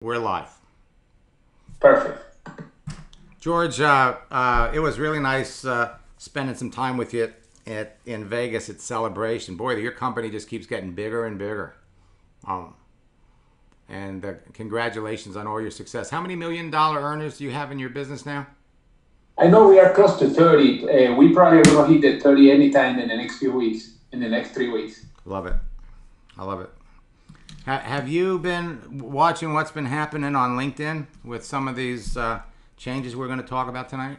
We're live. Perfect. George, it was really nice spending some time with you in Vegas at Celebration. Boy, your company just keeps getting bigger and bigger. Um, and congratulations on all your success. How many $1 million earners do you have in your business now? I know we are close to 30. We probably are going to hit the 30 anytime in the next few weeks, in the next 3 weeks. Love it. I love it. Have you been watching what's been happening on LinkedIn with some of these changes we're going to talk about tonight?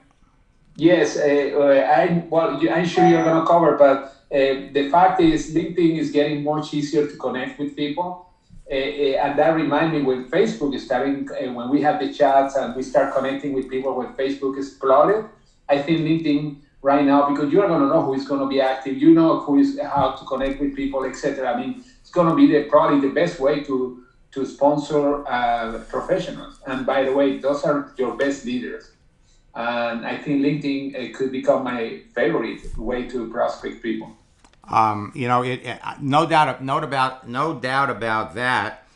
Yes, I'm sure you're going to cover, but the fact is, LinkedIn is getting much easier to connect with people. And that reminds me when Facebook is starting, when we have the chats and we start connecting with people when Facebook exploded. I think LinkedIn right now, because you are going to know who is going to be active, you know who is how to connect with people, etc. I mean, it's going to be probably the best way to sponsor professionals. And by the way, those are your best leaders. And I think LinkedIn could become my favorite way to prospect people. No doubt about that.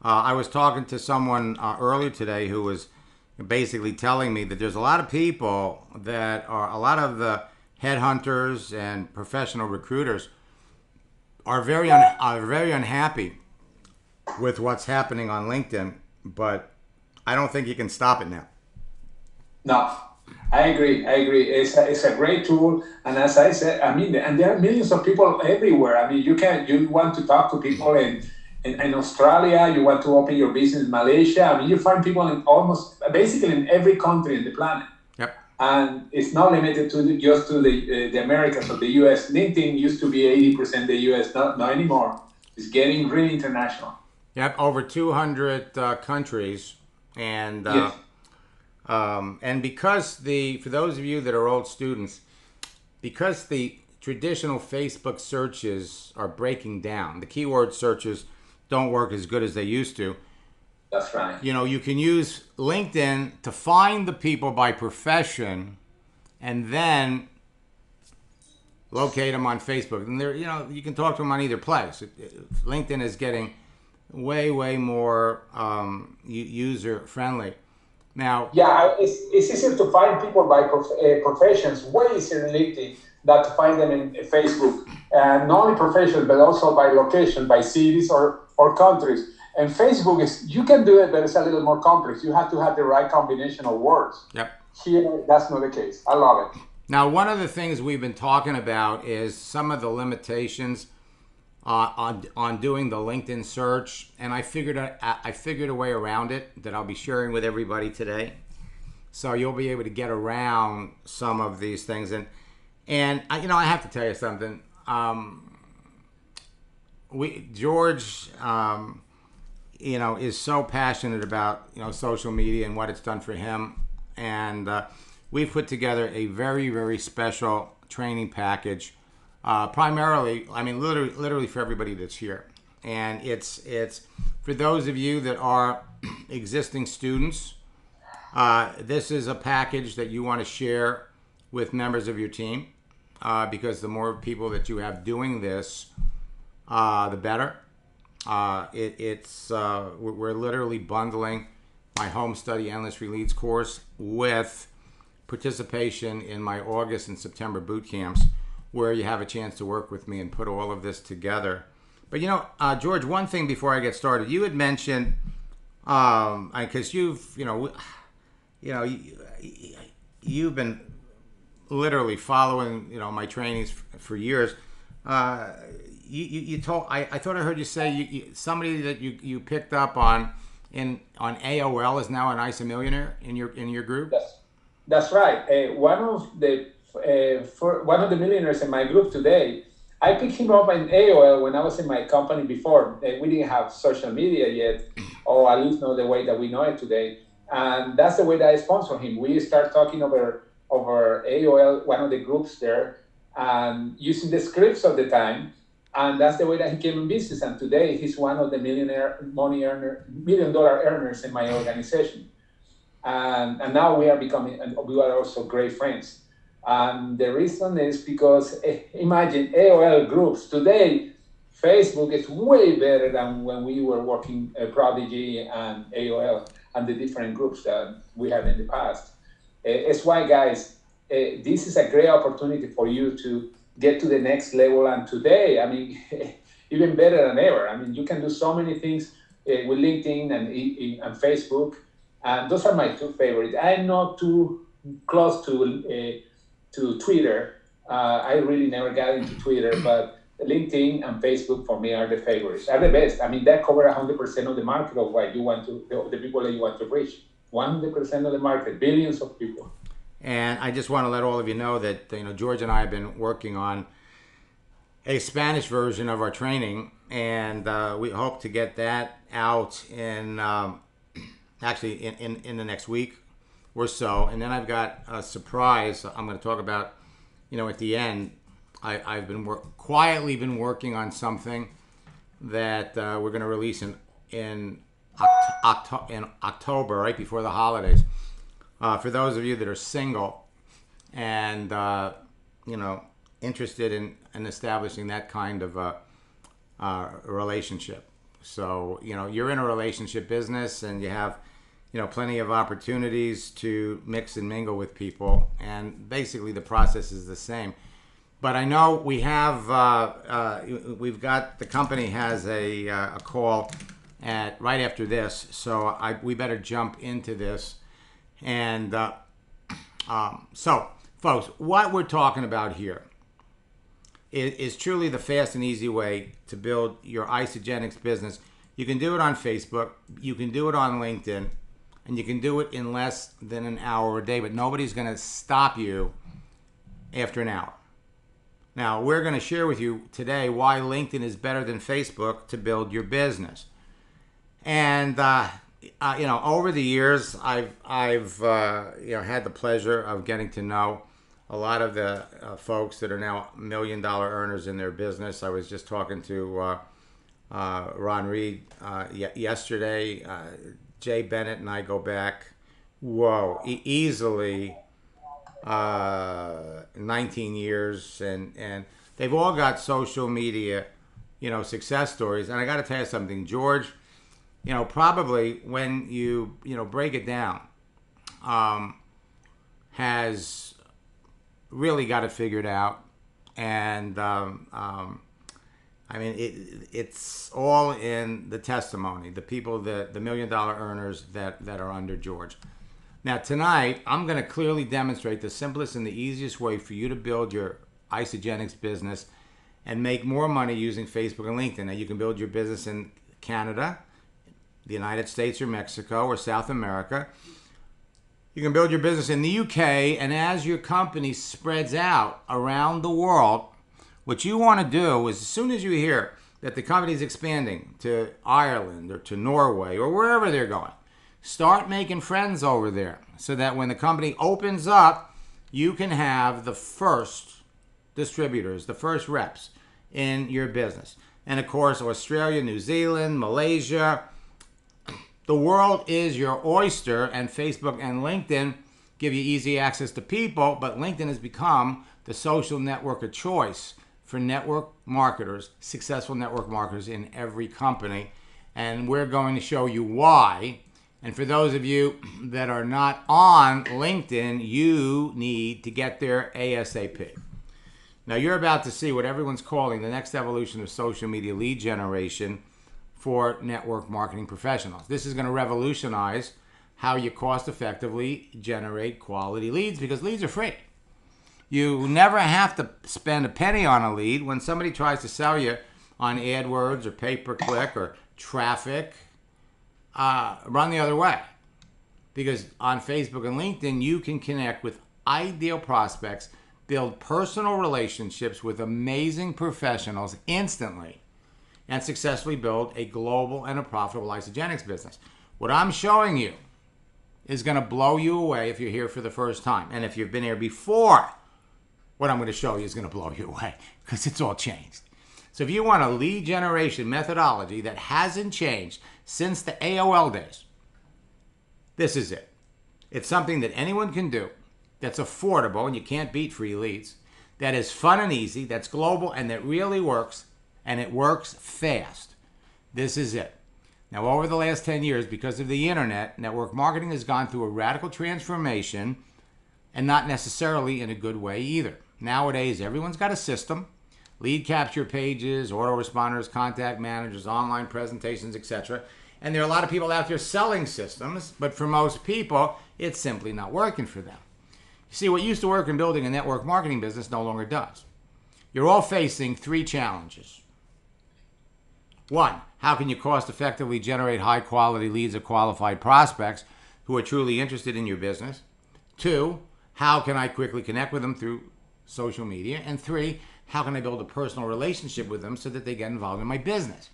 I was talking to someone earlier today who was basically telling me that there's a lot of people that are a lot of the headhunters and professional recruiters are very unhappy with what's happening on LinkedIn, but I don't think you can stop it now. No, I agree. I agree. It's a great tool, and as I said, I mean, and there are millions of people everywhere. I mean, you want to talk to people in Australia. You want to open your business in Malaysia. I mean, you find people in almost basically in every country in the planet, Yep. and it's not limited to just to the Americas or the U.S. LinkedIn used to be 80% the U.S. Not anymore. It's getting really international. Yep. Over 200 countries, and Yes. because for those of you that are old students, because the traditional Facebook searches are breaking down, the keyword searches don't work as good as they used to. That's right. You can use LinkedIn to find the people by profession, and then locate them on Facebook. And you can talk to them on either place. LinkedIn is getting way more user friendly now. Yeah, it's easier to find people by professions, way easier in LinkedIn than to find them in Facebook. And not only professions, but also by location, by cities or countries. And Facebook you can do it, but it's a little more complex. You have to have the right combination of words. Yep. Here, that's not the case. I love it. Now, one of the things we've been talking about is some of the limitations on doing the LinkedIn search, and I figured a way around it that I'll be sharing with everybody today. So you'll be able to get around some of these things, and I have to tell you something. George, is so passionate about social media and what it's done for him, and we've put together a very special training package. Primarily, I mean, literally for everybody that's here, and it's for those of you that are existing students. This is a package that you want to share with members of your team, because the more people that you have doing this, the better. We're literally bundling my home study endless leads course with participation in my August and September boot camps, where you have a chance to work with me and put all of this together. But George, one thing before I get started, you had mentioned, because you've been literally following my trainings for years. You told I thought I heard you say somebody that you picked up on AOL is now an ISA millionaire in your group. That's right. One of the millionaires in my group today, I picked him up in AOL when I was in my company before. We didn't have social media yet, or at least not the way that we know it today. And that's the way that I sponsor him. We start talking over AOL, one of the groups there, and using the scripts of the time. And that's the way that he came in business. And today he's one of the $1 million earners in my organization. And now we are also great friends. And the reason is because imagine AOL groups today, Facebook is way better than when we were working Prodigy and AOL and the different groups that we had in the past. It's why, guys, this is a great opportunity for you to get to the next level. And today, I mean, even better than ever. I mean, you can do so many things with LinkedIn and Facebook. And those are my two favorites. I'm not too close to Twitter. I really never got into Twitter, but LinkedIn and Facebook for me are the favorites, are the best. I mean, that cover 100% of the market of what you want to, the people that you want to reach. 100% of the market, billions of people. And I just want to let all of you know that George and I have been working on a Spanish version of our training, and we hope to get that out in actually in the next week or so. And then I've got a surprise I'm going to talk about at the end. I've been quietly been working on something that we're going to release in October, right before the holidays. For those of you that are single and interested in establishing that kind of a relationship. So you're in a relationship business and you have plenty of opportunities to mix and mingle with people, and basically the process is the same. But I know we have we've got, the company has a call at right after this, so we better jump into this. And so, folks, what we're talking about here is truly the fast and easy way to build your Isagenix business. You can do it on Facebook, you can do it on LinkedIn, and you can do it in less than an hour a day, but nobody's going to stop you after an hour. Now, we're going to share with you today why LinkedIn is better than Facebook to build your business. And over the years, I've had the pleasure of getting to know a lot of the folks that are now $1 million earners in their business. I was just talking to Ron Reed yesterday. Jay Bennett and I go back, easily 19 years, and they've all got social media, success stories. And I got to tell you something, George. Probably when you break it down, has really got it figured out, and I mean it's all in the testimony, the people, the $1 million earners that are under George. Now tonight, I'm going to clearly demonstrate the simplest and the easiest way for you to build your Isagenix business and make more money using Facebook and LinkedIn. Now you can build your business in Canada, the United States, or Mexico, or South America. You can build your business in the UK, and as your company spreads out around the world, what you want to do is, as soon as you hear that the company is expanding to Ireland or to Norway or wherever they're going, start making friends over there so that when the company opens up, you can have the first distributors, the first reps in your business. And of course, Australia, New Zealand, Malaysia, the world is your oyster, and Facebook and LinkedIn give you easy access to people, but LinkedIn has become the social network of choice for network marketers, successful network marketers in every company. And we're going to show you why. And for those of you that are not on LinkedIn, you need to get there ASAP. Now you're about to see what everyone's calling the next evolution of social media lead generation for network marketing professionals. This is going to revolutionize how you cost effectively generate quality leads, because leads are free. You never have to spend a penny on a lead. When somebody tries to sell you on AdWords or pay-per-click or traffic, run the other way. Because on Facebook and LinkedIn, you can connect with ideal prospects, build personal relationships with amazing professionals instantly, and successfully build a global and a profitable Isagenix business. What I'm showing you is going to blow you away if you're here for the first time. And if you've been here before, what I'm going to show you is going to blow you away, because it's all changed. So if you want a lead generation methodology that hasn't changed since the AOL days, this is it. It's something that anyone can do, that's affordable, and you can't beat free leads, that is fun and easy, that's global, and that really works and it works fast. This is it. Now, over the last 10 years, because of the internet, network marketing has gone through a radical transformation, and not necessarily in a good way either. Nowadays, everyone's got a system, lead capture pages, autoresponders, contact managers, online presentations, etc. And there are a lot of people out there selling systems, but for most people, it's simply not working for them. You see, what used to work in building a network marketing business no longer does. You're all facing 3 challenges. 1, how can you cost effectively generate high quality leads of qualified prospects who are truly interested in your business? 2, how can I quickly connect with them through social media? And 3, how can I build a personal relationship with them so that they get involved in my business?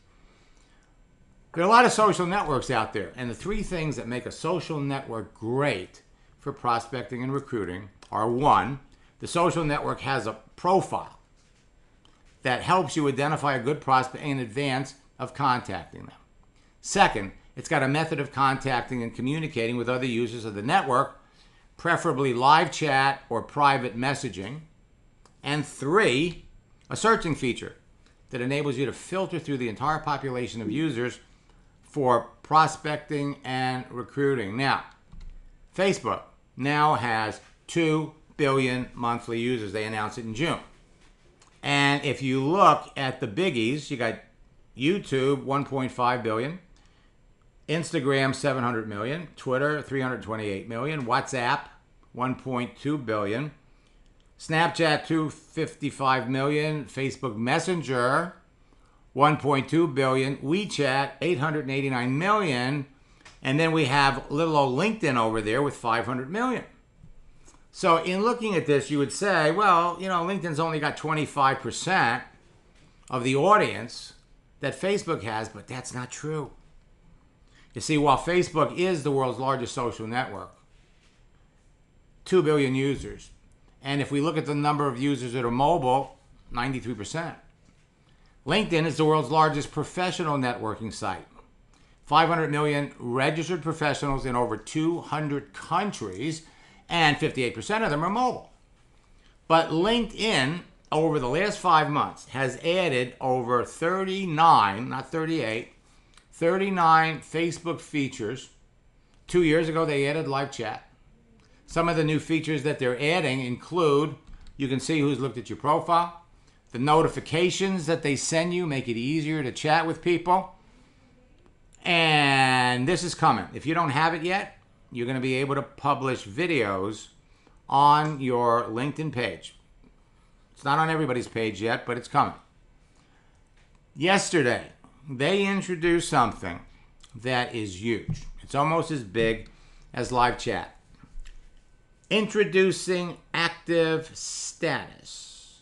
There are a lot of social networks out there, and the 3 things that make a social network great for prospecting and recruiting are: 1, the social network has a profile that helps you identify a good prospect in advance of contacting them. 2nd, it's got a method of contacting and communicating with other users of the network, preferably live chat or private messaging. And 3, a searching feature that enables you to filter through the entire population of users for prospecting and recruiting. Now, Facebook now has 2 billion monthly users. They announced it in June. And if you look at the biggies, you got YouTube, 1.5 billion, Instagram, 700 million, Twitter, 328 million, WhatsApp, 1.2 billion, Snapchat, 255 million, Facebook Messenger, 1.2 billion, WeChat, 889 million, and then we have little old LinkedIn over there with 500 million. So in looking at this, you would say, well, you know, LinkedIn's only got 25% of the audience that Facebook has, but that's not true. You see, while Facebook is the world's largest social network, 2 billion users, and if we look at the number of users that are mobile, 93%. LinkedIn is the world's largest professional networking site. 500 million registered professionals in over 200 countries, and 58% of them are mobile. But LinkedIn, over the last 5 months, has added over 39, not 38, 39 Facebook features. 2 years ago, they added live chat. Some of the new features that they're adding include, you can see who's looked at your profile. The notifications that they send you make it easier to chat with people. And this is coming. If you don't have it yet, you're going to be able to publish videos on your LinkedIn page. It's not on everybody's page yet, but it's coming. Yesterday, they introduced something that is huge. It's almost as big as live chat. Introducing active status.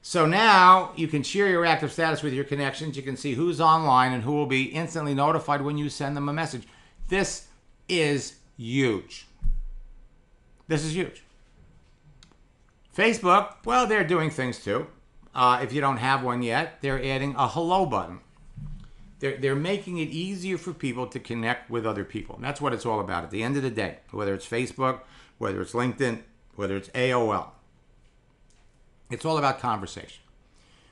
So now you can share your active status with your connections. You can see who's online and who will be instantly notified when you send them a message. This is huge. This is huge. Facebook, well, they're doing things too. If you don't have one yet, they're adding a hello button. They're making it easier for people to connect with other people. And that's what it's all about at the end of the day, whether it's Facebook, whether it's LinkedIn, whether it's AOL. It's all about conversation.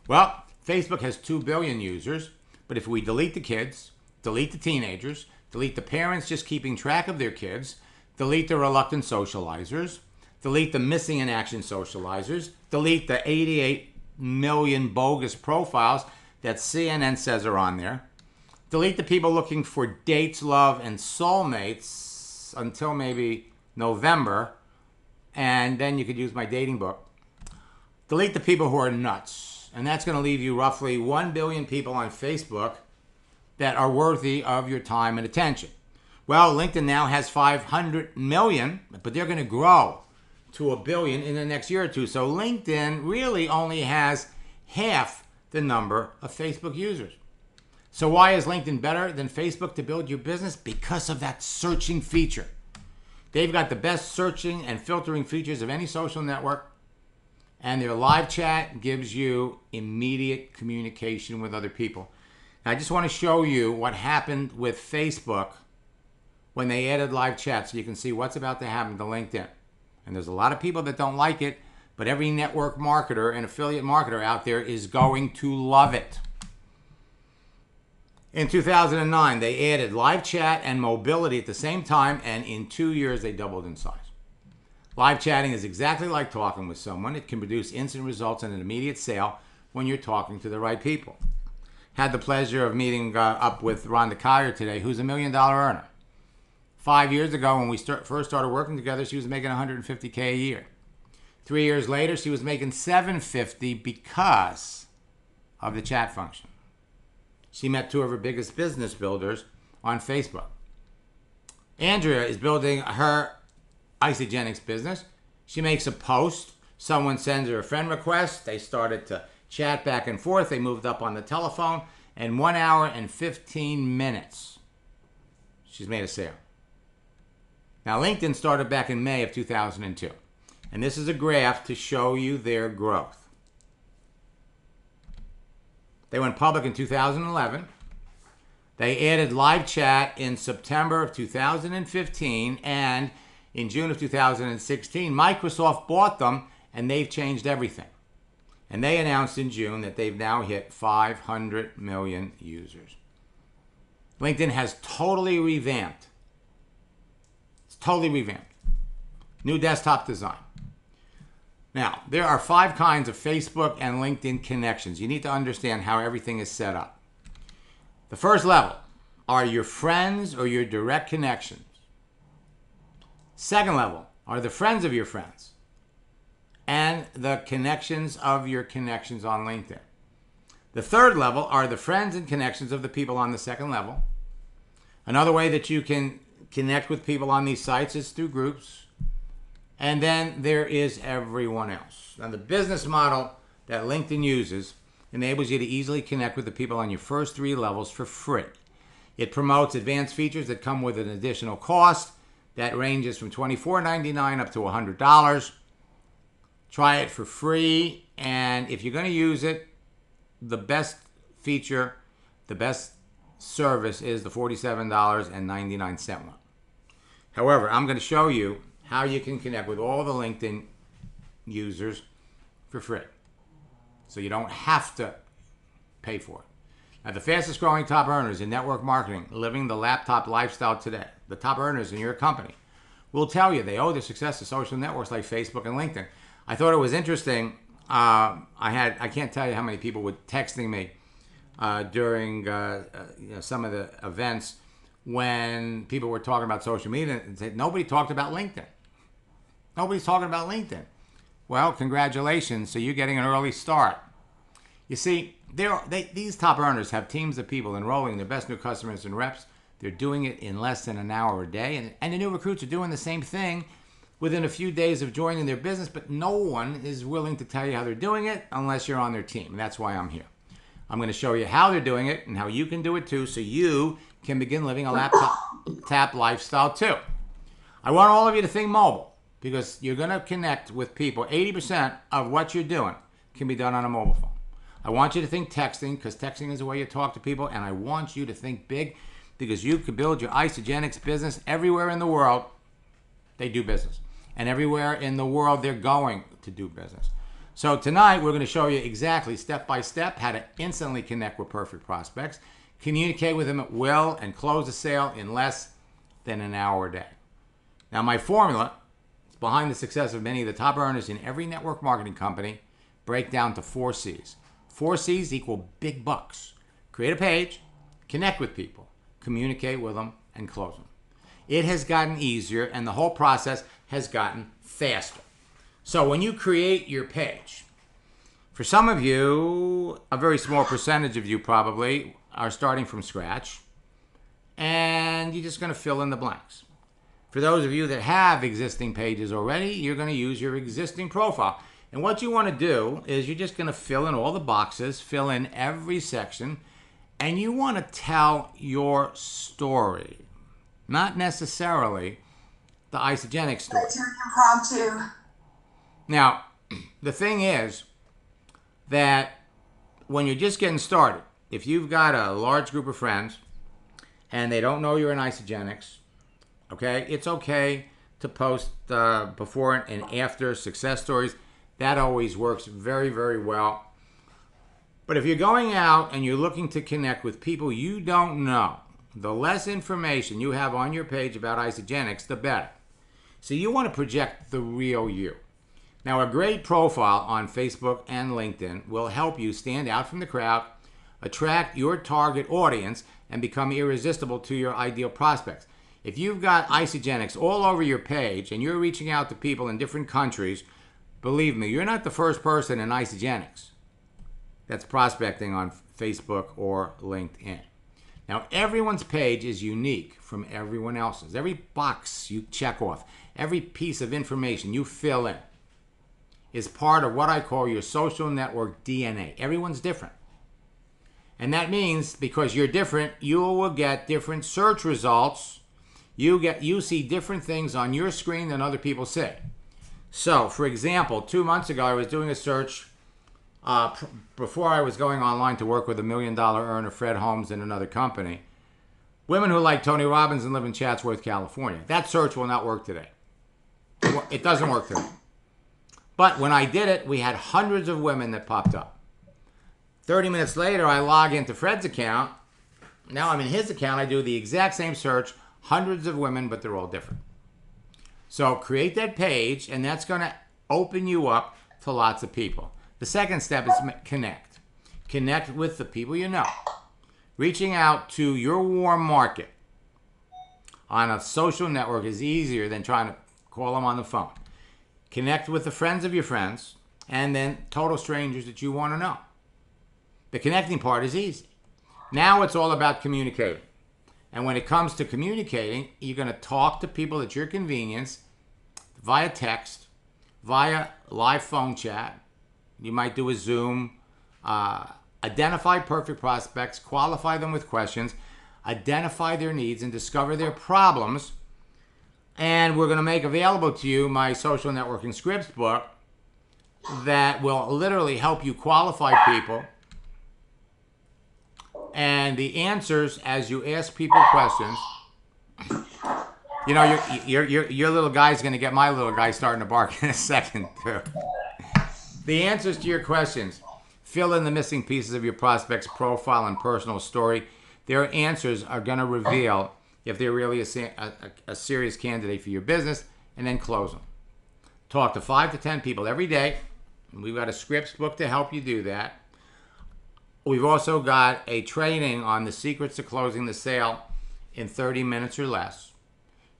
Well, Facebook has 2 billion users, but if we delete the kids, delete the teenagers, delete the parents just keeping track of their kids, delete the reluctant socializers, delete the missing in action socializers, delete the 88 million bogus profiles that CNN says are on there, delete the people looking for dates, love, and soulmates until maybe November, and then you could use my dating book. Delete the people who are nuts, and that's going to leave you roughly 1 billion people on Facebook that are worthy of your time and attention. Well, LinkedIn now has 500 million, but they're going to grow to 1 billion in the next year or two. So LinkedIn really only has half the number of Facebook users. So why is LinkedIn better than Facebook to build your business? Because of that searching feature. They've got the best searching and filtering features of any social network, and their live chat gives you immediate communication with other people. Now, I just want to show you what happened with Facebook when they added live chat so you can see what's about to happen to LinkedIn. And there's a lot of people that don't like it but every network marketer and affiliate marketer out there is going to love it. In 2009, they added live chat and mobility at the same time, and in 2 years, they doubled in size. Live chatting is exactly like talking with someone. It can produce instant results and an immediate sale when you're talking to the right people. Had the pleasure of meeting up with Rhonda Collier today, who's a $1 million earner. 5 years ago, when we first started working together, she was making $150K a year. 3 years later, she was making $750 because of the chat function. She met two of her biggest business builders on Facebook. Andrea is building her Isagenix business. She makes a post. Someone sends her a friend request. They started to chat back and forth. They moved up on the telephone. And 1 hour and 15 minutes, she's made a sale. Now, LinkedIn started back in May of 2002. And this is a graph to show you their growth. They went public in 2011. They added live chat in September of 2015. And in June of 2016, Microsoft bought them, and they've changed everything. And they announced in June that they've now hit 500 million users. LinkedIn has totally revamped. It's totally revamped. New desktop design. Now, there are 5 kinds of Facebook and LinkedIn connections. You need to understand how everything is set up. The first level are your friends or your direct connections. Second level are the friends of your friends and the connections of your connections on LinkedIn. The third level are the friends and connections of the people on the second level. Another way that you can connect with people on these sites is through groups. And then there is everyone else. Now, the business model that LinkedIn uses enables you to easily connect with the people on your first 3 levels for free. It promotes advanced features that come with an additional cost that ranges from $24.99 up to $100. Try it for free, and if you're going to use it, the best feature, the best service is the $47.99 one. However, I'm going to show you how you can connect with all the LinkedIn users for free. So you don't have to pay for it. Now, the fastest growing top earners in network marketing, living the laptop lifestyle today, the top earners in your company, will tell you they owe their success to social networks like Facebook and LinkedIn. I thought it was interesting. I can't tell you how many people were texting me during some of the events when people were talking about social media and said, nobody talked about LinkedIn. Nobody's talking about LinkedIn. Well, congratulations. So you're getting an early start. You see, these top earners have teams of people enrolling their best new customers and reps. They're doing it in less than an hour a day. And the new recruits are doing the same thing within a few days of joining their business, but no one is willing to tell you how they're doing it unless you're on their team. And that's why I'm here. I'm going to show you how they're doing it and how you can do it too, so you can begin living a laptop lifestyle too. I want all of you to think mobile, because you're going to connect with people. 80% of what you're doing can be done on a mobile phone. I want you to think texting, because texting is the way you talk to people, and I want you to think big, because you can build your Isagenix business everywhere in the world. They do business, and everywhere in the world they're going to do business. So tonight we're going to show you exactly step by step how to instantly connect with perfect prospects, communicate with them at will, and close a sale in less than an hour a day. Now, my formula is behind the success of many of the top earners in every network marketing company. Break down to 4 C's. 4 C's equal big bucks. Create a page, connect with people, communicate with them, and close them. It has gotten easier, and the whole process has gotten faster. So when you create your page, for some of you, a very small percentage of you probably are starting from scratch, and you're just going to fill in the blanks. For those of you that have existing pages already, you're going to use your existing profile. And what you want to do is you're just going to fill in all the boxes, fill in every section, and you want to tell your story, not necessarily the Isagenix story. That's your impromptu. Now, the thing is that when you're just getting started, if you've got a large group of friends and they don't know you're an Isagenix, okay, it's okay to post before and after success stories. That always works very, very well. But if you're going out and you're looking to connect with people you don't know, the less information you have on your page about Isagenix, the better. So you want to project the real you. Now, a great profile on Facebook and LinkedIn will help you stand out from the crowd, attract your target audience, and become irresistible to your ideal prospects. If you've got Isagenix all over your page and you're reaching out to people in different countries, believe me, you're not the first person in Isagenix that's prospecting on Facebook or LinkedIn. Now, everyone's page is unique from everyone else's. Every box you check off, every piece of information you fill in is part of what I call your social network DNA. Everyone's different. And that means because you're different, you will get different search results. You see different things on your screen than other people see. So, for example, 2 months ago, I was doing a search before I was going online to work with $1 million earner Fred Holmes in another company. Women who like Tony Robbins and live in Chatsworth, California. That search will not work today. It doesn't work today. But when I did it, we had hundreds of women that popped up. 30 minutes later, I log into Fred's account. Now I'm in his account. I do the exact same search. Hundreds of women, but they're all different. So create that page, and that's going to open you up to lots of people. The second step is connect. Connect with the people you know. Reaching out to your warm market on a social network is easier than trying to call them on the phone. Connect with the friends of your friends and then total strangers that you want to know. The connecting part is easy. Now it's all about communicating. And when it comes to communicating, you're going to talk to people at your convenience via text, via live phone chat. You might do a Zoom. Identify perfect prospects, qualify them with questions, identify their needs, and discover their problems. And we're going to make available to you my social networking scripts book that will literally help you qualify people. And the answers as you ask people questions. You know, your little guy's going to get my little guy starting to bark in a second, too. The answers to your questions. Fill in the missing pieces of your prospect's profile and personal story. Their answers are going to reveal if they're really a serious candidate for your business, and then close them. Talk to 5 to 10 people every day. We've got a scripts book to help you do that. We've also got a training on the secrets to closing the sale in 30 minutes or less.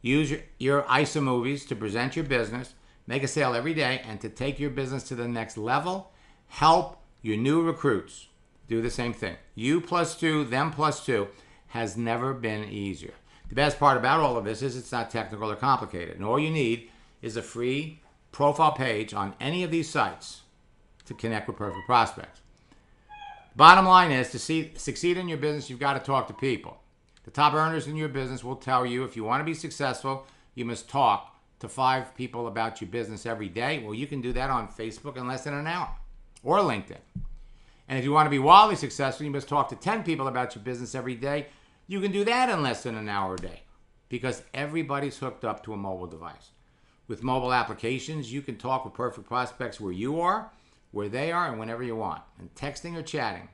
Use your ISA movies to present your business, make a sale every day, and to take your business to the next level. Help your new recruits do the same thing. You plus 2, them plus 2 has never been easier. The best part about all of this is it's not technical or complicated. And all you need is a free profile page on any of these sites to connect with perfect prospects. Bottom line is, to succeed in your business, you've got to talk to people. The top earners in your business will tell you if you want to be successful, you must talk to 5 people about your business every day. Well, you can do that on Facebook in less than an hour, or LinkedIn. And if you want to be wildly successful, you must talk to 10 people about your business every day. You can do that in less than an hour a day, because everybody's hooked up to a mobile device. With mobile applications, you can talk with perfect prospects where you are, where they are, and whenever you want. And texting or chatting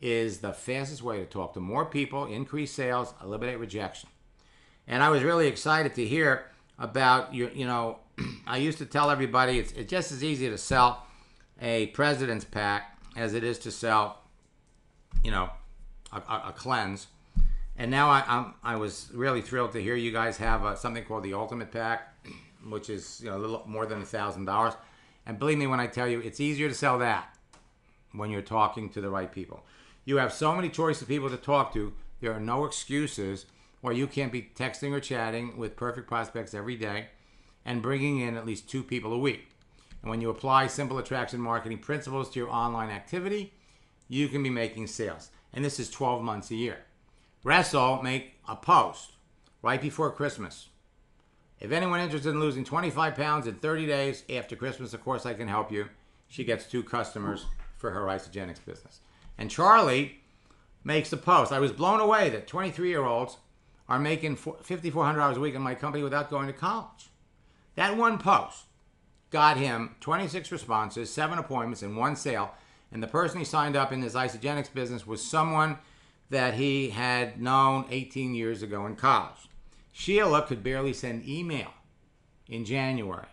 is the fastest way to talk to more people, increase sales, eliminate rejection. And I was really excited to hear about I used to tell everybody it's just as easy to sell a President's Pack as it is to sell, a cleanse. And now I was really thrilled to hear you guys have something called the Ultimate Pack, which is a little more than $1,000. And believe me when I tell you, it's easier to sell that when you're talking to the right people. You have so many choices of people to talk to. There are no excuses why you can't be texting or chatting with perfect prospects every day and bringing in at least 2 people a week. And when you apply simple attraction marketing principles to your online activity, you can be making sales. And this is 12 months a year. Russell make a post right before Christmas. If anyone interested in losing 25 pounds in 30 days after Christmas, of course I can help you. She gets 2 customers for her Isagenix business. And Charlie makes a post. I was blown away that 23-year-olds are making $5,400 a week in my company without going to college. That one post got him 26 responses, 7 appointments, and 1 sale. And the person he signed up in his Isagenix business was someone that he had known 18 years ago in college. Sheila could barely send email in January.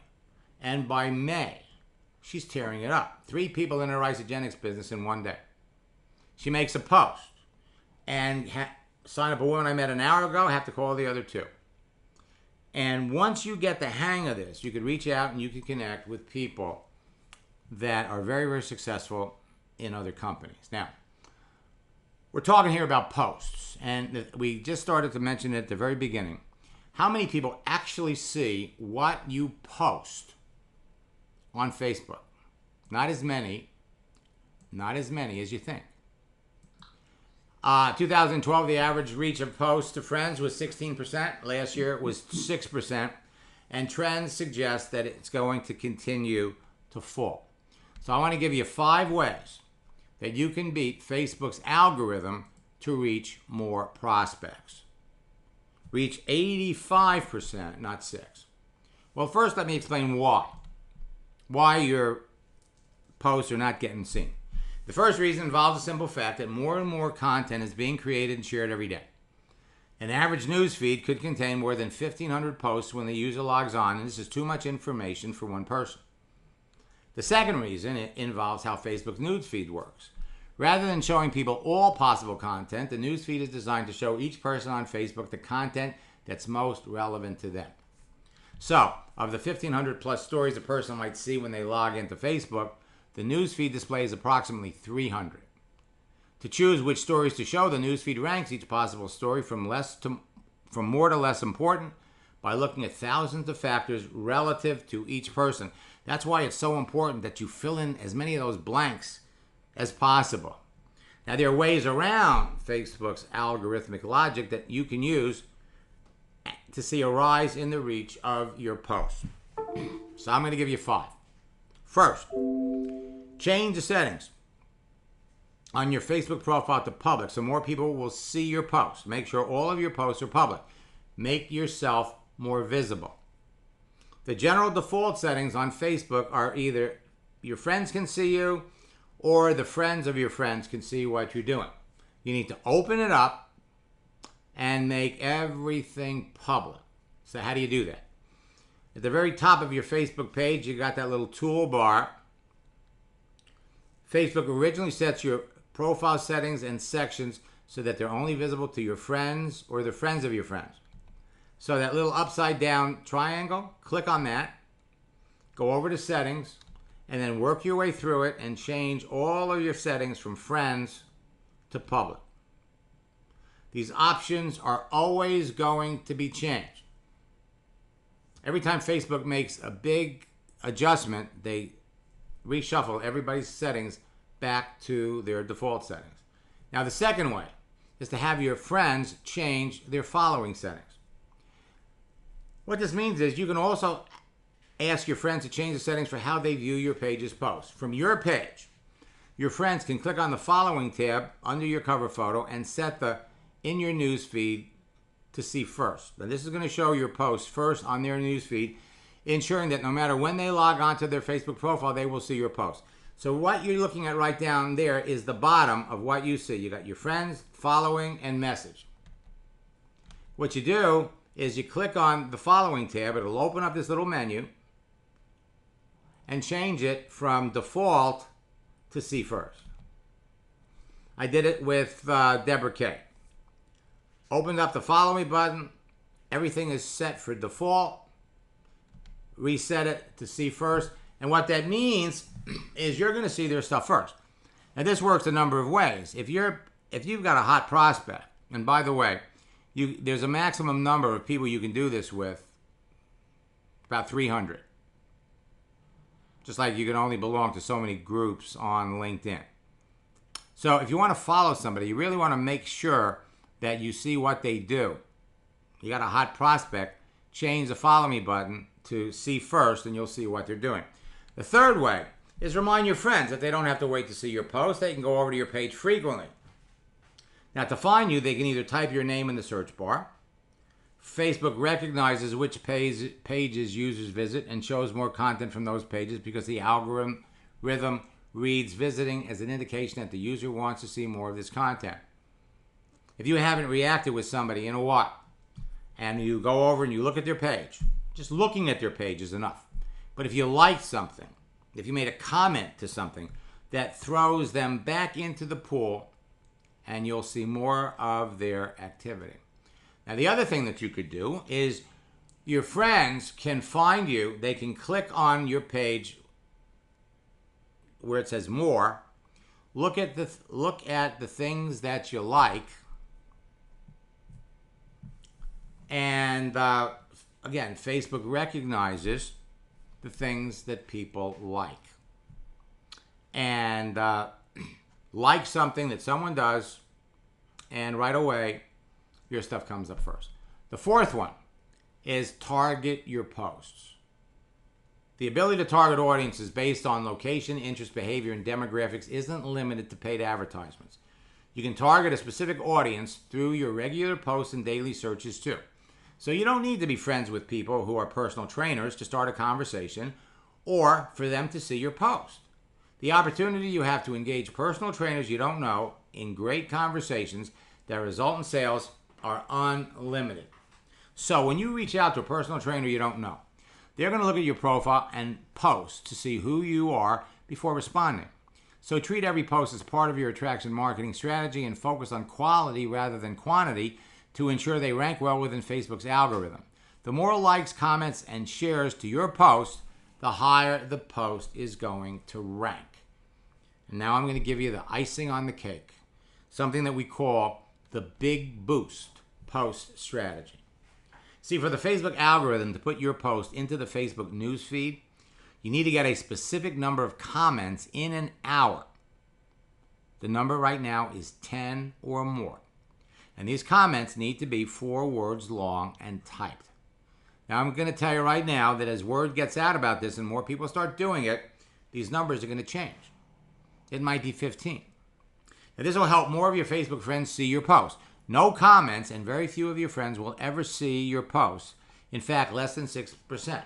And by May, she's tearing it up. 3 people in her Isagenix business in 1 day. She makes a post and sign up a woman I met an hour ago, have to call the other 2. And once you get the hang of this, you could reach out and you can connect with people that are very, very successful in other companies. Now, we're talking here about posts, and we just started to mention it at the very beginning. How many people actually see what you post on Facebook? Not as many as you think. 2012, the average reach of posts to friends was 16%. Last year, it was 6%. And trends suggest that it's going to continue to fall. So I want to give you 5 ways that you can beat Facebook's algorithm to reach more prospects. Reach 85%, not 6. Well, first, let me explain why. Why your posts are not getting seen. The first reason involves a simple fact that more and more content is being created and shared every day. An average news feed could contain more than 1,500 posts when the user logs on, and this is too much information for one person. The second reason involves how Facebook's news feed works. Rather than showing people all possible content, the news feed is designed to show each person on Facebook the content that's most relevant to them. So, of the 1,500 plus stories a person might see when they log into Facebook, the newsfeed displays approximately 300. To choose which stories to show, the newsfeed ranks each possible story from more to less important by looking at thousands of factors relative to each person. That's why it's so important that you fill in as many of those blanks as possible. Now, there are ways around Facebook's algorithmic logic that you can use to see a rise in the reach of your posts. So I'm going to give you 5. First, change the settings on your Facebook profile to public so more people will see your posts. Make sure all of your posts are public. Make yourself more visible. The general default settings on Facebook are either your friends can see you or the friends of your friends can see what you're doing. You need to open it up and make everything public. So how do you do that? At the very top of your Facebook page, you got that little toolbar. Facebook originally sets your profile settings and sections so that they're only visible to your friends or the friends of your friends. So that little upside down triangle, click on that, go over to settings, and then work your way through it and change all of your settings from friends to public. These options are always going to be changed. Every time Facebook makes a big adjustment, they reshuffle everybody's settings back to their default settings. Now, the second way is to have your friends change their following settings. What this means is you can also ask your friends to change the settings for how they view your page's posts. From your page, your friends can click on the following tab under your cover photo and set the in your news feed to see first. Now, this is going to show your posts first on their news feed, ensuring that no matter when they log on to their Facebook profile, they will see your post. So what you're looking at right down there is the bottom of what you see. You got your friends, following, and message. What you do is you click on the following tab. It'll open up this little menu and change it from default to see first. I did it with Deborah K. Opened up the follow me button. Everything is set for default. Reset it to see first. And what that means is you're going to see their stuff first. Now, this works a number of ways. If you've got a hot prospect, and by the way, there's a maximum number of people you can do this with, about 300. Just like you can only belong to so many groups on LinkedIn. So if you want to follow somebody, you really want to make sure that you see what they do. You got a hot prospect, change the follow me button to see first, and you'll see what they're doing. The third way is remind your friends that they don't have to wait to see your post. They can go over to your page frequently. Now, to find you, they can either type your name in the search bar, Facebook recognizes which pages users visit and shows more content from those pages because the algorithm reads visiting as an indication that the user wants to see more of this content. If you haven't reacted with somebody in a while and you go over and you look at their page, just looking at their page is enough. But if you like something, if you made a comment to something, that throws them back into the pool and you'll see more of their activity. Now, the other thing that you could do is your friends can find you. They can click on your page where it says more. Look at the things that you like. And again, Facebook recognizes the things that people like. And like something that someone does, and right away, your stuff comes up first. The fourth one is target your posts. The ability to target audiences based on location, interest, behavior, and demographics isn't limited to paid advertisements. You can target a specific audience through your regular posts and daily searches too. So you don't need to be friends with people who are personal trainers to start a conversation or for them to see your post. The opportunity you have to engage personal trainers you don't know in great conversations that result in sales are unlimited. So when you reach out to a personal trainer you don't know, they're going to look at your profile and post to see who you are before responding. So treat every post as part of your attraction marketing strategy and focus on quality rather than quantity to ensure they rank well within Facebook's algorithm. The more likes, comments, and shares to your post, the higher the post is going to rank. And now I'm going to give you the icing on the cake, something that we call the big boost post strategy. See, for the Facebook algorithm to put your post into the Facebook newsfeed, you need to get a specific number of comments in an hour. The number right now is 10 or more. And these comments need to be 4 words long and typed. Now, I'm going to tell you right now that as word gets out about this and more people start doing it, these numbers are going to change. It might be 15. Now, this will help more of your Facebook friends see your post. No comments, and very few of your friends will ever see your posts. In fact, less than 6%.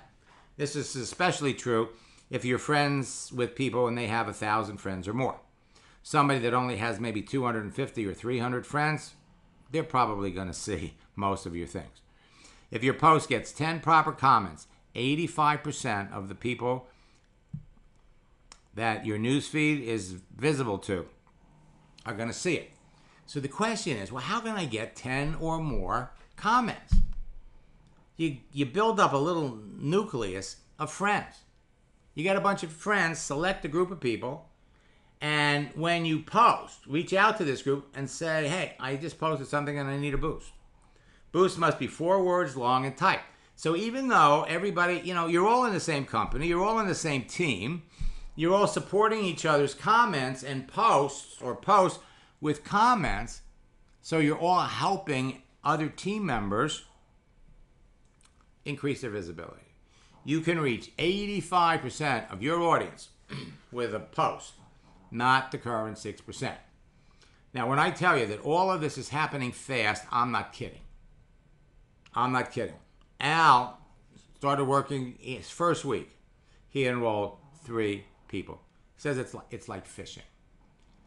This is especially true if you're friends with people and they have 1,000 friends or more. Somebody that only has maybe 250 or 300 friends, they're probably going to see most of your things. If your post gets 10 proper comments, 85% of the people that your newsfeed is visible to are going to see it. So the question is, well, how can I get 10 or more comments? You build up a little nucleus of friends. You get a bunch of friends, select a group of people, and when you post, reach out to this group and say, hey, I just posted something and I need a boost. Boost must be 4 words long and typed. So even though everybody, you're all in the same company, you're all in the same team, you're all supporting each other's comments and posts or posts with comments, so you're all helping other team members increase their visibility. You can reach 85% of your audience with a post, not the current 6%. Now, when I tell you that all of this is happening fast, I'm not kidding. I'm not kidding. Al started working his first week. He enrolled 3 people. He says it's like fishing.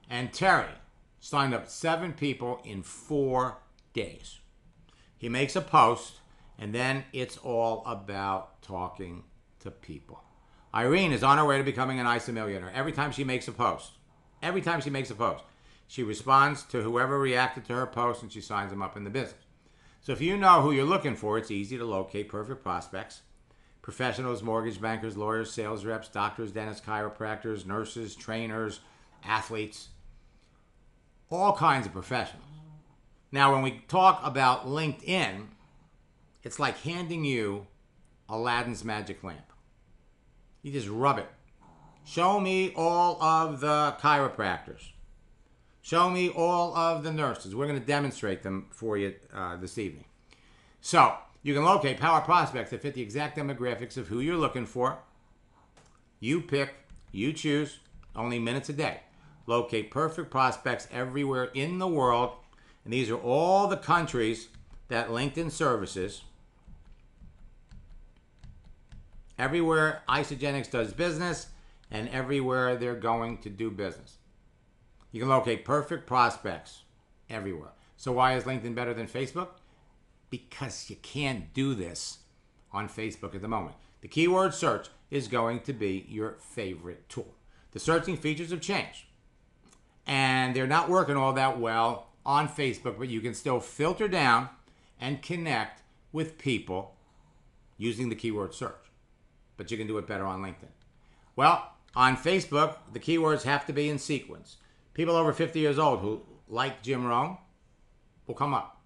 And Terry signed up 7 people in 4 days. He makes a post, and then it's all about talking to people. Irene is on her way to becoming an ISA millionaire. Every time she makes a post, she responds to whoever reacted to her post, and she signs them up in the business. So if you know who you're looking for, it's easy to locate perfect prospects. Professionals, mortgage bankers, lawyers, sales reps, doctors, dentists, chiropractors, nurses, trainers, athletes, all kinds of professionals. Now, when we talk about LinkedIn, it's like handing you Aladdin's magic lamp. You just rub it. Show me all of the chiropractors. Show me all of the nurses. We're going to demonstrate them for you this evening. So, you can locate power prospects that fit the exact demographics of who you're looking for. You pick, you choose, only minutes a day. Locate perfect prospects everywhere in the world. And these are all the countries that LinkedIn services everywhere Isagenix does business and everywhere they're going to do business. You can locate perfect prospects everywhere. So why is LinkedIn better than Facebook? Because you can't do this on Facebook at the moment. The keyword search is going to be your favorite tool. The searching features have changed, and they're not working all that well on Facebook, but you can still filter down and connect with people using the keyword search. But you can do it better on LinkedIn. Well, on Facebook, the keywords have to be in sequence. People over 50 years old who like Jim Rome will come up.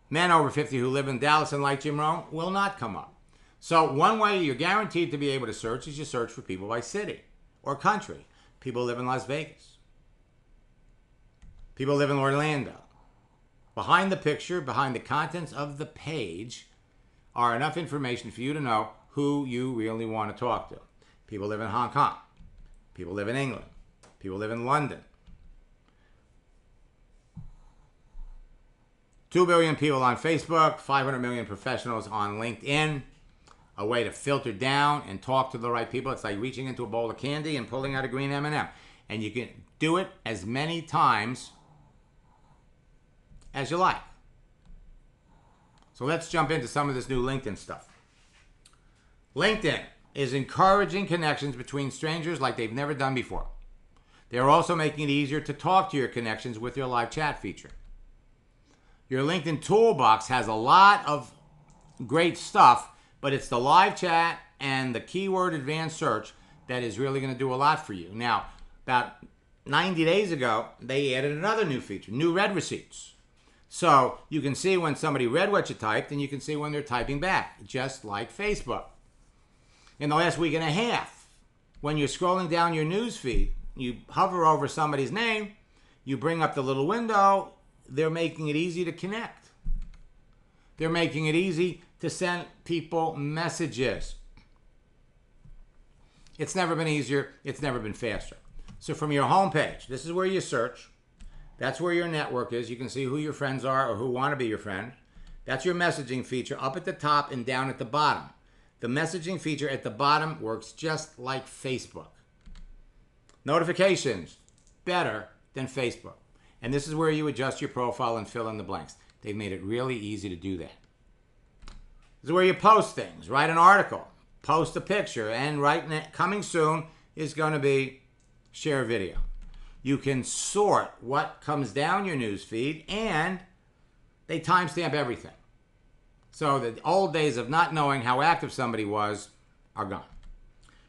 Men over 50 who live in Dallas and like Jim Rome will not come up. So one way you're guaranteed to be able to search is you search for people by city or country. People live in Las Vegas. People live in Orlando. Behind the picture, behind the contents of the page, are enough information for you to know who you really want to talk to. People live in Hong Kong. People live in England. People live in London. 2 billion people on Facebook, 500 million professionals on LinkedIn. A way to filter down and talk to the right people. It's like reaching into a bowl of candy and pulling out a green M&M. And you can do it as many times as you like. So let's jump into some of this new LinkedIn stuff. LinkedIn is encouraging connections between strangers like they've never done before. They're also making it easier to talk to your connections with your live chat feature. Your LinkedIn toolbox has a lot of great stuff, but it's the live chat and the keyword advanced search that is really going to do a lot for you. Now, about 90 days ago, they added another new feature, new read receipts. So you can see when somebody read what you typed, and you can see when they're typing back, just like Facebook. In the last week and a half, when you're scrolling down your news feed, you hover over somebody's name, you bring up the little window, they're making it easy to connect. They're making it easy to send people messages. It's never been easier. It's never been faster. So from your home page, this is where you search. That's where your network is. You can see who your friends are or who want to be your friend. That's your messaging feature up at the top and down at the bottom. The messaging feature at the bottom works just like Facebook. Notifications, better than Facebook. And this is where you adjust your profile and fill in the blanks. They've made it really easy to do that. This is where you post things, write an article, post a picture, and coming soon is going to be share video. You can sort what comes down your news feed, and they timestamp everything. So the old days of not knowing how active somebody was are gone.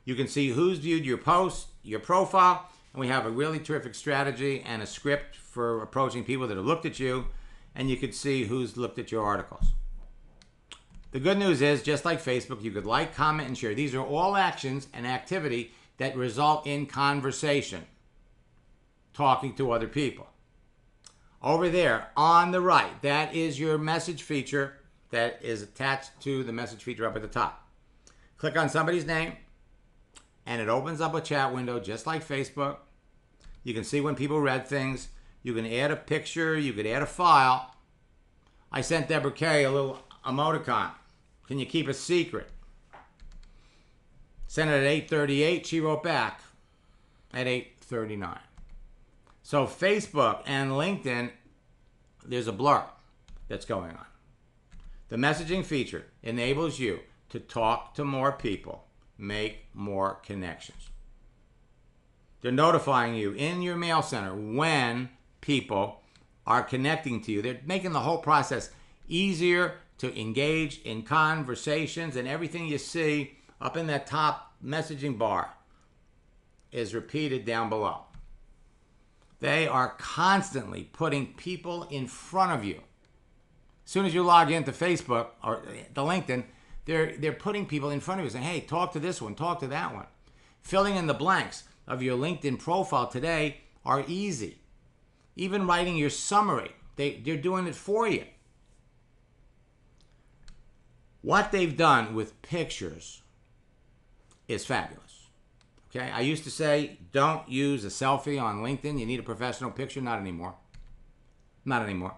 You can see who's viewed your post, your profile, and we have a really terrific strategy and a script for approaching people that have looked at you, and you could see who's looked at your articles. The good news is, just like Facebook, you could like, comment, and share. These are all actions and activity that result in conversation, talking to other people. Over there on the right, that is your message feature that is attached to the message feature up at the top. Click on somebody's name, and it opens up a chat window just like Facebook. You can see when people read things. You can add a picture. You could add a file. I sent Deborah Kay a little emoticon. Can you keep a secret? Sent it at 8:38. She wrote back at 8:39. So Facebook and LinkedIn, there's a blur that's going on. The messaging feature enables you to talk to more people, make more connections. They're notifying you in your mail center when people are connecting to you. They're making the whole process easier to engage in conversations, and everything you see up in that top messaging bar is repeated down below. They are constantly putting people in front of you. As soon as you log into Facebook or the LinkedIn, they're putting people in front of you saying, hey, talk to this one, talk to that one. Filling in the blanks of your LinkedIn profile today are easy. Even writing your summary, they're doing it for you. What they've done with pictures is fabulous. Okay, I used to say, don't use a selfie on LinkedIn. You need a professional picture. Not anymore. Not anymore.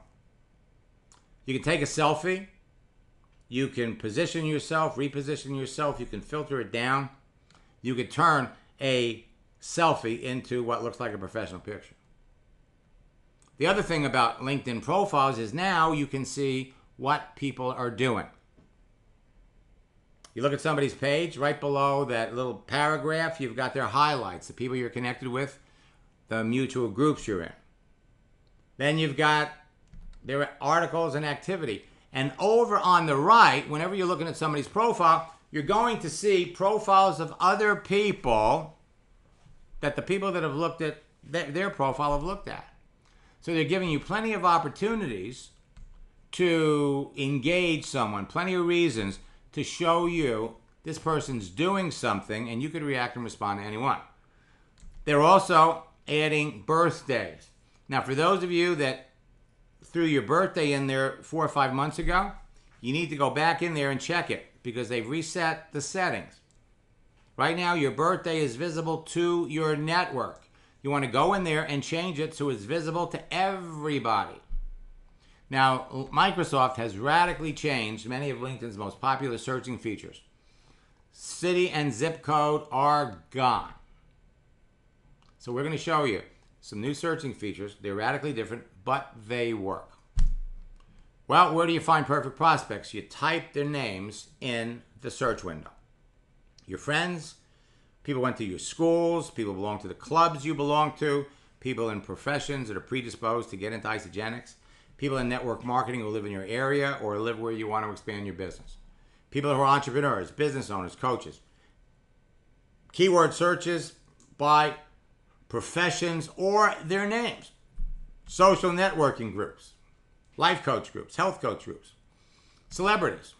You can take a selfie. You can position yourself, reposition yourself. You can filter it down. You could turn a selfie into what looks like a professional picture. The other thing about LinkedIn profiles is now you can see what people are doing. You look at somebody's page, right below that little paragraph, you've got their highlights, the people you're connected with, the mutual groups you're in. Then you've got their articles and activity. And over on the right, whenever you're looking at somebody's profile, you're going to see profiles of other people that the people that have looked at their profile have looked at. So they're giving you plenty of opportunities to engage someone, plenty of reasons to show you this person's doing something, and you could react and respond to anyone. They're also adding birthdays. Now, for those of you that threw your birthday in there 4 or 5 months ago, you need to go back in there and check it because they've reset the settings. Right now, your birthday is visible to your network. You want to go in there and change it so it's visible to everybody. Now, Microsoft has radically changed many of LinkedIn's most popular searching features. City and zip code are gone. So we're going to show you some new searching features. They're radically different, but they work. Well, where do you find perfect prospects? You type their names in the search window. Your friends, people went to your schools, people belong to the clubs you belong to, people in professions that are predisposed to get into Isagenix, people in network marketing who live in your area or live where you want to expand your business, people who are entrepreneurs, business owners, coaches. Keyword searches by professions or their names. Social networking groups, life coach groups, health coach groups, celebrities.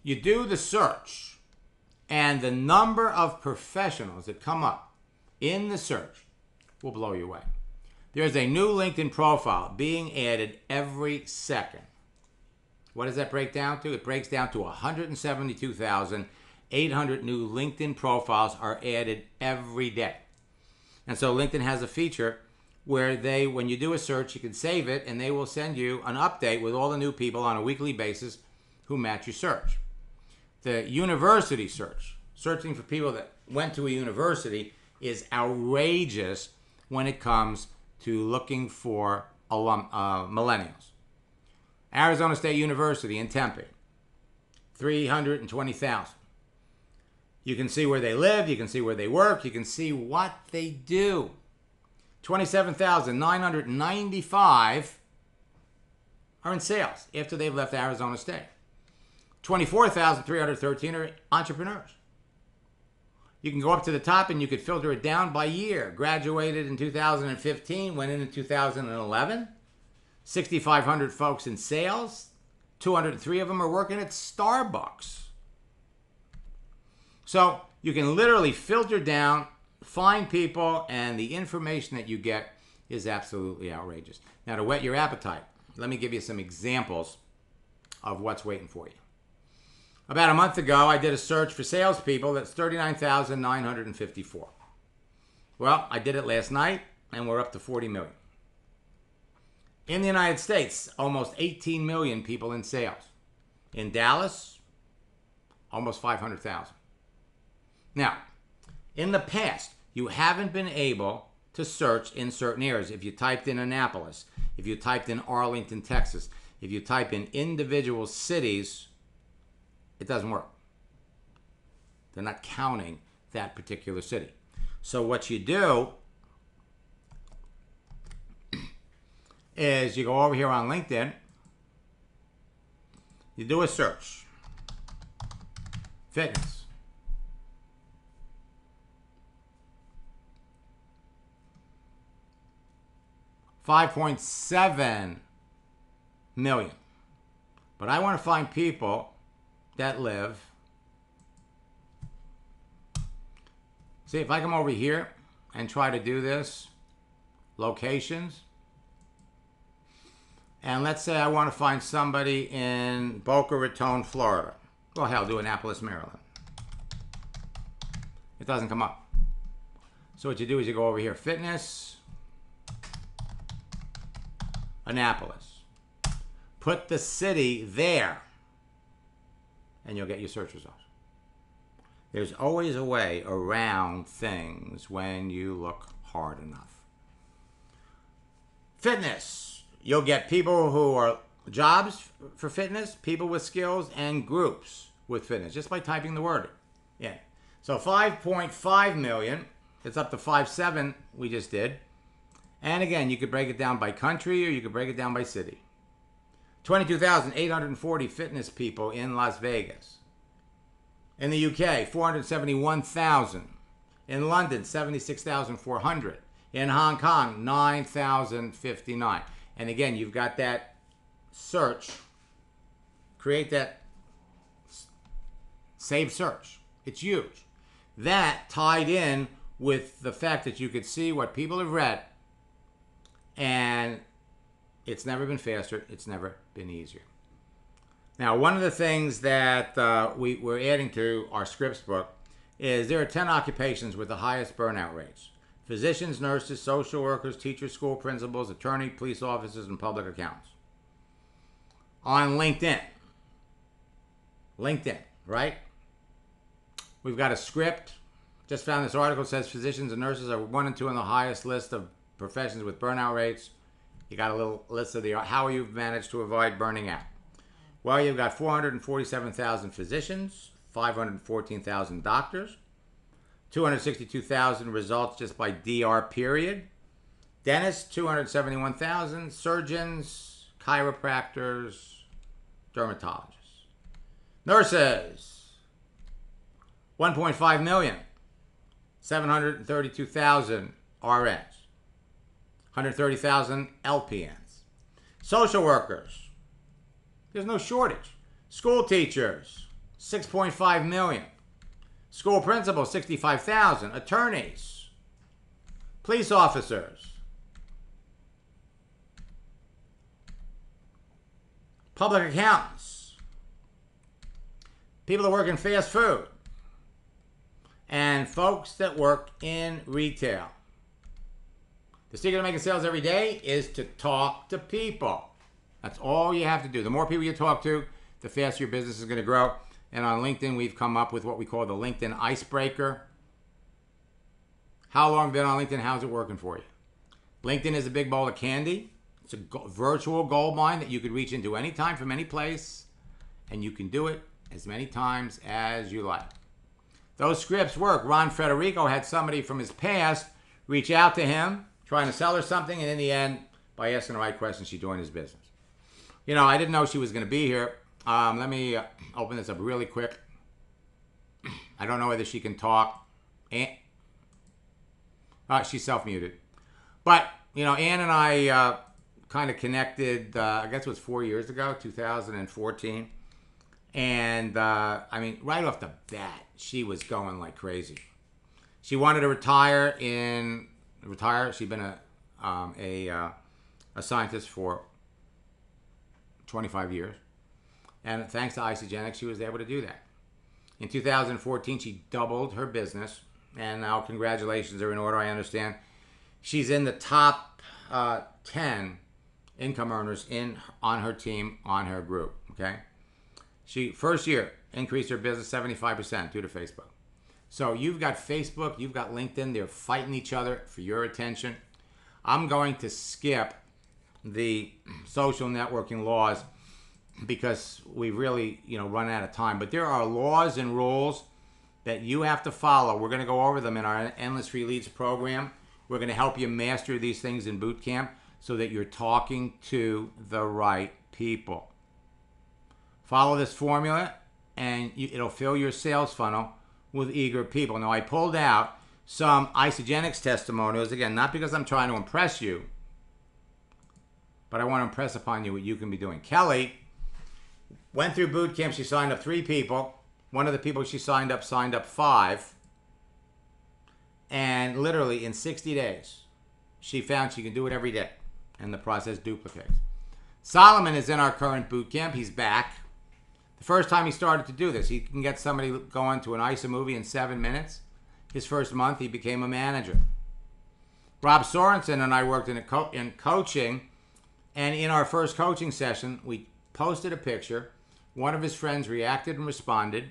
You do the search, and the number of professionals that come up in the search will blow you away. There's a new LinkedIn profile being added every second. What does that break down to? It breaks down to 172,800 new LinkedIn profiles are added every day. And so LinkedIn has a feature where when you do a search, you can save it and they will send you an update with all the new people on a weekly basis who match your search. The university search, searching for people that went to a university, is outrageous when it comes to looking for millennials. Arizona State University in Tempe, 320,000. You can see where they live, you can see where they work, you can see what they do. 27,995 are in sales after they've left Arizona State. 24,313 are entrepreneurs. You can go up to the top and you could filter it down by year. Graduated in 2015, went in 2011. 6,500 folks in sales. 203 of them are working at Starbucks. So you can literally filter down, find people, and the information that you get is absolutely outrageous. Now, to whet your appetite, let me give you some examples of what's waiting for you. About a month ago, I did a search for salespeople that's 39,954. Well, I did it last night, and we're up to 40 million. In the United States, almost 18 million people in sales. In Dallas, almost 500,000. Now, in the past, you haven't been able to search in certain areas. If you typed in Annapolis, if you typed in Arlington, Texas, if you type in individual cities, it doesn't work. They're not counting that particular city. So what you do is you go over here on LinkedIn, you do a search. Fitness. 5.7 million. But I want to find people that live. See, if I come over here and try to do this, locations, and let's say I want to find somebody in Boca Raton, Florida. Well, hell, do Annapolis, Maryland. It doesn't come up. So what you do is you go over here, fitness, Annapolis. Put the city there, and you'll get your search results. There's always a way around things when you look hard enough. Fitness. You'll get people who are jobs for fitness, people with skills, and groups with fitness, just by typing the word in. So 5.5 million. It's up to 5.7 we just did. And again, you could break it down by country or you could break it down by city. 22,840 fitness people in Las Vegas. In the UK, 471,000. In London, 76,400. In Hong Kong, 9,059. And again, you've got that search. Create that save search. It's huge. That tied in with the fact that you could see what people have read, and it's never been faster. It's never been easier. Now, one of the things that we're adding to our scripts book is there are 10 occupations with the highest burnout rates. Physicians, nurses, social workers, teachers, school principals, attorney, police officers, and public accountants. On LinkedIn. LinkedIn, right? We've got a script. Just found this article that says physicians and nurses are 1 and 2 on the highest list of professions with burnout rates. You got a little list of how you've managed to avoid burning out. Well, you've got 447,000 physicians, 514,000 doctors, 262,000 results just by DR period. Dentists, 271,000. Surgeons, chiropractors, dermatologists. Nurses, 1.5 million. 732,000 RNs. 130,000 LPNs. Social workers, there's no shortage. School teachers, 6.5 million. School principals, 65,000. Attorneys, police officers, public accountants, people that work in fast food, and folks that work in retail. The secret to making sales every day is to talk to people. That's all you have to do. The more people you talk to, the faster your business is going to grow. And on LinkedIn, we've come up with what we call the LinkedIn icebreaker. How long have you been on LinkedIn? How's it working for you? LinkedIn is a big bowl of candy. It's a virtual gold mine that you could reach into anytime from any place. And you can do it as many times as you like. Those scripts work. Ron Federico had somebody from his past reach out to him, trying to sell her something, and in the end, by asking the right questions, she joined his business. You know, I didn't know she was going to be here. Let me open this up really quick. I don't know whether she can talk. She's self-muted. But, you know, Ann and I kind of connected, I guess it was 4 years ago, 2014. And, I mean, right off the bat, she was going like crazy. She wanted to retire. She'd been a scientist for 25 years. And thanks to Isagenix, she was able to do that. In 2014, she doubled her business. And now congratulations are in order, I understand. She's in the top 10 income earners on her team, on her group, okay? She, first year, increased her business 75% due to Facebook. So you've got Facebook, you've got LinkedIn. They're fighting each other for your attention. I'm going to skip the social networking laws because we've really, run out of time. But there are laws and rules that you have to follow. We're going to go over them in our Endless Free Leads program. We're going to help you master these things in boot camp so that you're talking to the right people. Follow this formula and it'll fill your sales funnel with eager people. Now, I pulled out some Isagenix testimonials. Again, not because I'm trying to impress you, but I want to impress upon you what you can be doing. Kelly went through boot camp. She signed up 3 people. One of the people she signed up 5. And literally in 60 days, she found she can do it every day. And the process duplicates. Solomon is in our current boot camp. He's back. The first time he started to do this, he can get somebody going to an ISA movie in 7 minutes. His first month, he became a manager. Rob Sorensen and I worked in coaching. And in our first coaching session, we posted a picture. One of his friends reacted and responded.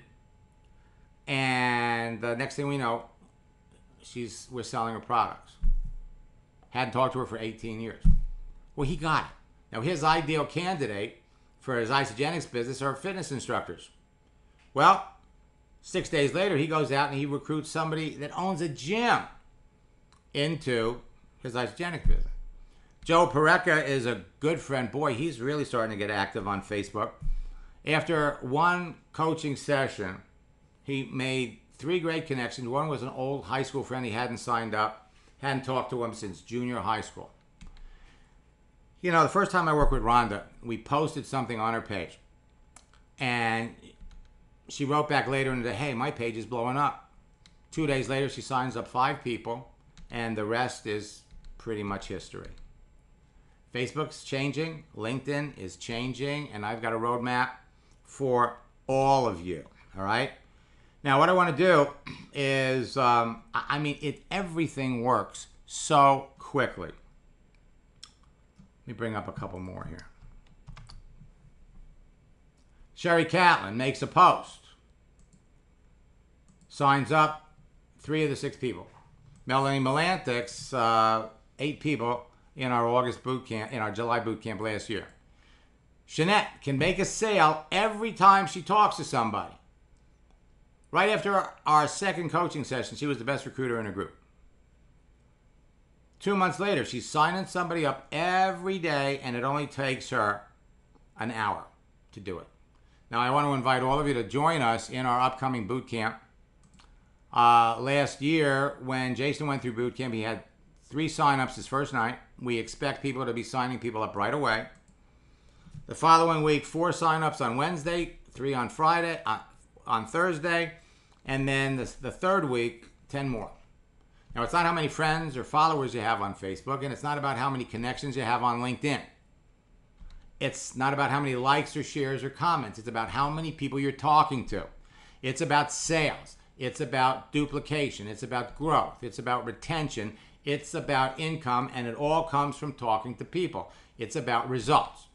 And the next thing we know, we're selling her products. Hadn't talked to her for 18 years. Well, he got it. Now, his ideal candidate for his Isagenix business are fitness instructors. Well, 6 days later, he goes out and he recruits somebody that owns a gym into his Isagenix business. Joe Pareca is a good friend. Boy, he's really starting to get active on Facebook. After one coaching session, he made 3 great connections. One was an old high school friend he hadn't signed up, hadn't talked to him since junior high school. You know, the first time I worked with Rhonda, we posted something on her page. And she wrote back later and said, hey, my page is blowing up. 2 days later, she signs up 5 people, and the rest is pretty much history. Facebook's changing, LinkedIn is changing, and I've got a roadmap for all of you, all right? Now, what I want to do is, everything works so quickly. Let me bring up a couple more here. Sherry Catlin makes a post. Signs up 3 of the 6 people. Melanie Melantix, 8 people in our August boot camp, in our July boot camp last year. Jeanette can make a sale every time she talks to somebody. Right after our second coaching session, she was the best recruiter in her group. 2 months later, she's signing somebody up every day, and it only takes her an hour to do it. Now, I want to invite all of you to join us in our upcoming boot camp. Last year, when Jason went through boot camp, he had 3 signups his first night. We expect people to be signing people up right away. The following week, 4 signups on Wednesday, 3 on Friday, on Thursday, and then the third week, 10 more. Now, it's not how many friends or followers you have on Facebook, and it's not about how many connections you have on LinkedIn. It's not about how many likes or shares or comments. It's about how many people you're talking to. It's about sales. It's about duplication. It's about growth. It's about retention. It's about income, and it all comes from talking to people. It's about results.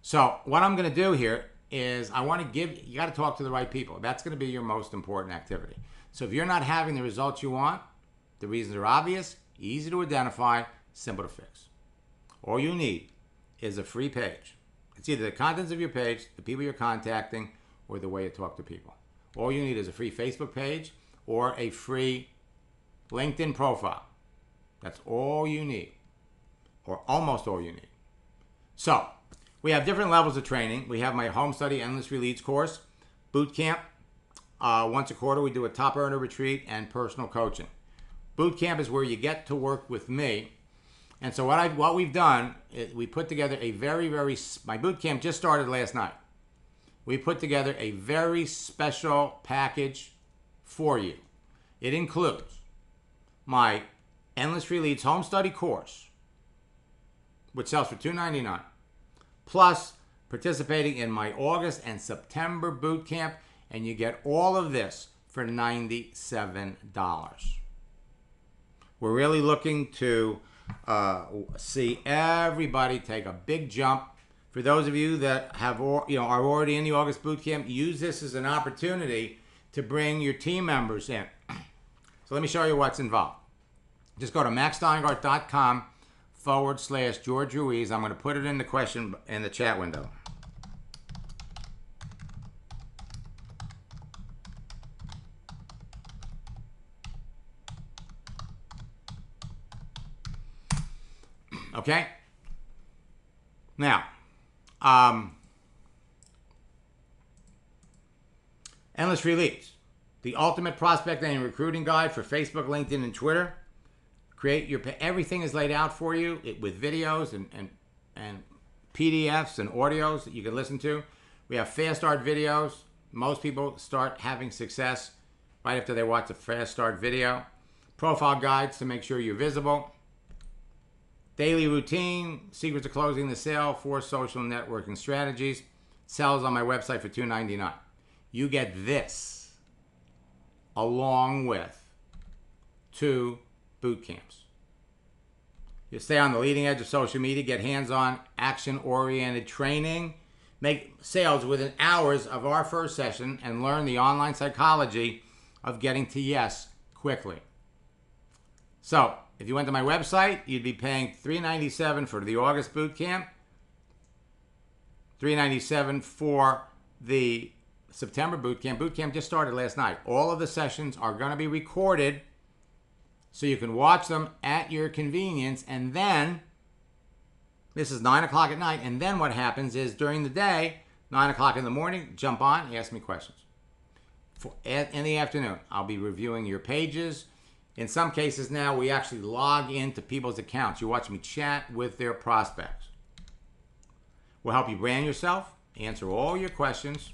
So what I'm going to do here is you got to talk to the right people. That's going to be your most important activity. So if you're not having the results you want, the reasons are obvious, easy to identify, simple to fix. All you need is a free page. It's either the contents of your page, the people you're contacting, or the way you talk to people. All you need is a free Facebook page or a free LinkedIn profile. That's all you need, or almost all you need. So, we have different levels of training. We have my Home Study Endless Leads course, boot camp. Once a quarter, we do a top earner retreat and personal coaching. Boot camp is where you get to work with me. And so what we've done is we put together my boot camp just started last night. We put together a very special package for you. It includes my Endless Leads Home Study course, which sells for $299, plus participating in my August and September boot camp, and you get all of this for $97. We're really looking to see everybody take a big jump. For those of you that are already in the August boot camp, use this as an opportunity to bring your team members in. So let me show you what's involved. Just go to maxsteingart.com/George Ruiz. I'm going to put it in the question in the chat window. Okay? Now, Endless Leads, the ultimate prospecting and recruiting guide for Facebook, LinkedIn, and Twitter. Everything is laid out for you with videos and PDFs and audios that you can listen to. We have fast start videos. Most people start having success right after they watch a fast start video. Profile guides to make sure you're visible. Daily routine, secrets of closing the sale, 4 social networking strategies. Sells on my website for $299. You get this along with 2 boot camps. You stay on the leading edge of social media, get hands-on, action-oriented training, make sales within hours of our first session and learn the online psychology of getting to yes quickly. So, if you went to my website, you'd be paying $397 for the August boot camp, $397 for the September boot camp. Boot camp just started last night. All of the sessions are going to be recorded so you can watch them at your convenience. And then, this is 9 o'clock at night, and then what happens is during the day, 9 o'clock in the morning, jump on, ask me questions. In the afternoon, I'll be reviewing your pages. In some cases now, we actually log into people's accounts. You watch me chat with their prospects. We'll help you brand yourself, answer all your questions,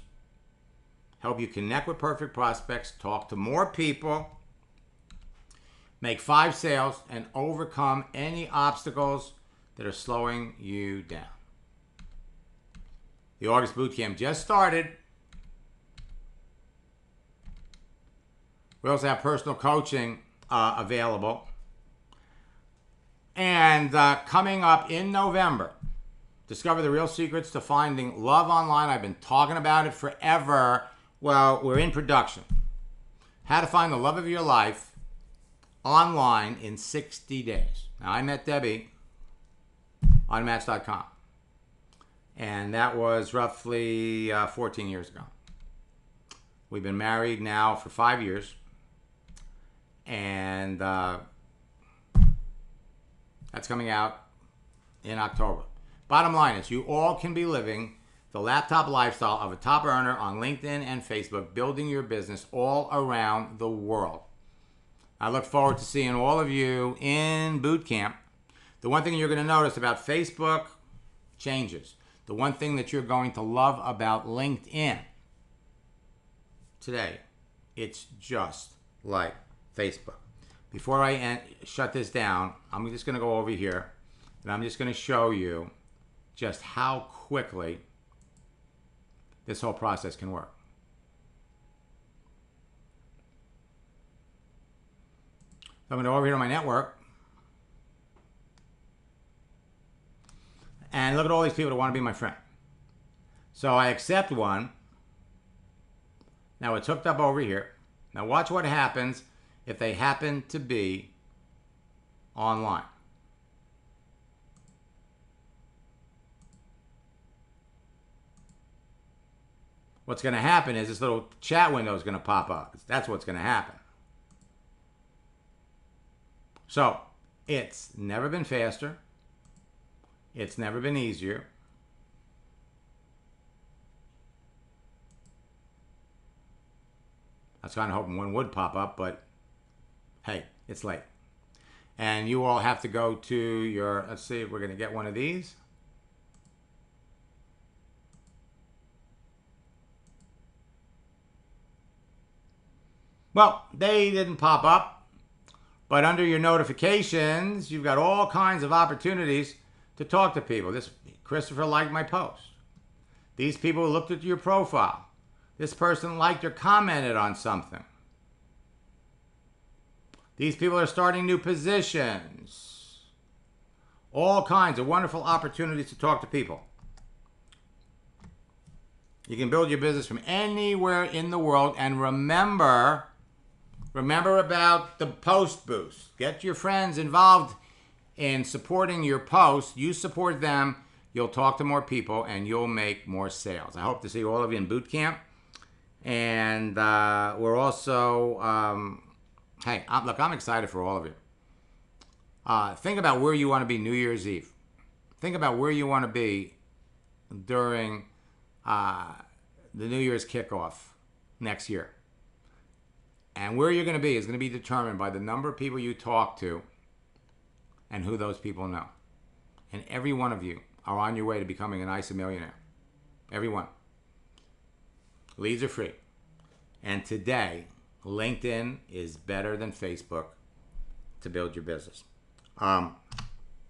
help you connect with perfect prospects, talk to more people, make 5 sales, and overcome any obstacles that are slowing you down. The August Bootcamp just started. We also have personal coaching available. And coming up in November, discover the real secrets to finding love online. I've been talking about it forever. Well, we're in production. How to find the love of your life online in 60 days. Now, I met Debbie on Match.com. And that was roughly 14 years ago. We've been married now for 5 years. And that's coming out in October. Bottom line is, you all can be living the laptop lifestyle of a top earner on LinkedIn and Facebook, building your business all around the world. I look forward to seeing all of you in boot camp. The one thing you're going to notice about Facebook changes. The one thing that you're going to love about LinkedIn today, it's just like Facebook. Before I shut this down, I'm just going to go over here and I'm just going to show you just how quickly this whole process can work. I'm going to go over here to my network and look at all these people that want to be my friend. So I accept one. Now it's hooked up over here. Now watch what happens if they happen to be online. What's going to happen is this little chat window is going to pop up. That's what's going to happen. So, it's never been faster. It's never been easier. I was kind of hoping one would pop up, but hey, it's late. And you all have to go to your, let's see if we're going to get one of these. Well, they didn't pop up, but under your notifications, you've got all kinds of opportunities to talk to people. This Christopher liked my post. These people looked at your profile. This person liked or commented on something. These people are starting new positions. All kinds of wonderful opportunities to talk to people. You can build your business from anywhere in the world. And remember about the post boost. Get your friends involved in supporting your posts. You support them, you'll talk to more people, and you'll make more sales. I hope to see all of you in boot camp. And we're also, hey, look, I'm excited for all of you. Think about where you want to be New Year's Eve. Think about where you want to be during the New Year's kickoff next year. And where you're going to be is going to be determined by the number of people you talk to and who those people know. And every one of you are on your way to becoming an ISA millionaire. Every one. Leads are free. And today, LinkedIn is better than Facebook to build your business.